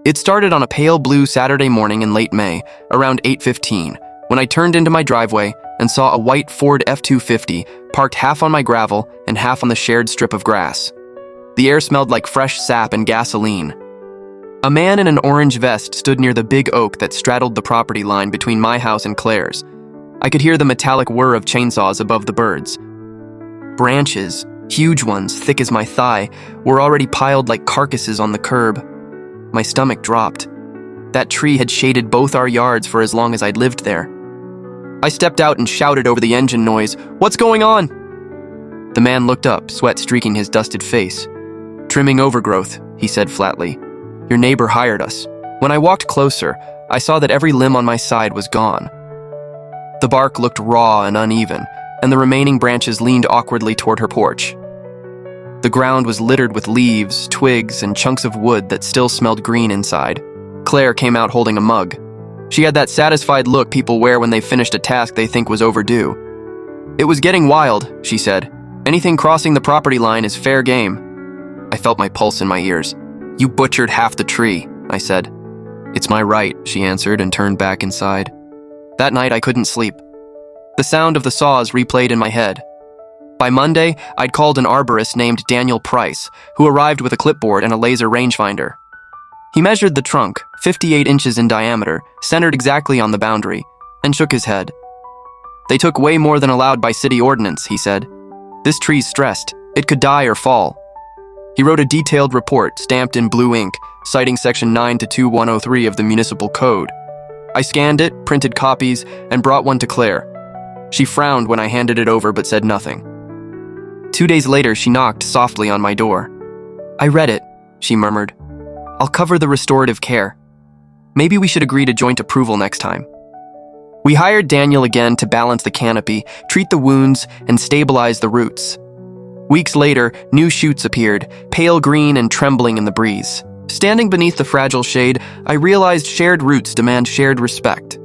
It started on a pale blue Saturday morning in late May, around 8:15, when I turned into my driveway and saw a white Ford F-250 parked half on my gravel and half on the shared strip of grass. The air smelled like fresh sap and gasoline. A man in an orange vest stood near the big oak that straddled the property line between my house and Claire's. I could hear the metallic whir of chainsaws above the birds. Branches, huge ones, thick as my thigh, were already piled like carcasses on the curb. My stomach dropped. That tree had shaded both our yards for as long as I'd lived there. I stepped out and shouted over the engine noise, "What's going on?" The man looked up, sweat streaking his dusted face. "Trimming overgrowth," he said flatly. "Your neighbor hired us." When I walked closer, I saw that every limb on my side was gone. The bark looked raw and uneven, and the remaining branches leaned awkwardly toward her porch. The ground was littered with leaves, twigs, and chunks of wood that still smelled green inside. Claire came out holding a mug. She had that satisfied look people wear when they've finished a task they think was overdue. "It was getting wild," she said. "Anything crossing the property line is fair game." I felt my pulse in my ears. "You butchered half the tree," I said. "It's my right," she answered and turned back inside. That night I couldn't sleep. The sound of the saws replayed in my head. By Monday, I'd called an arborist named Daniel Price, who arrived with a clipboard and a laser rangefinder. He measured the trunk, 58 inches in diameter, centered exactly on the boundary, and shook his head. "They took way more than allowed by city ordinance," he said. "This tree's stressed. It could die or fall." He wrote a detailed report stamped in blue ink, citing Section 9-2103 of the Municipal Code. I scanned it, printed copies, and brought one to Claire. She frowned when I handed it over but said nothing. 2 days later, she knocked softly on my door. "I read it," she murmured. "I'll cover the restorative care. Maybe we should agree to joint approval next time." We hired Daniel again to balance the canopy, treat the wounds, and stabilize the roots. Weeks later, new shoots appeared, pale green and trembling in the breeze. Standing beneath the fragile shade, I realized shared roots demand shared respect.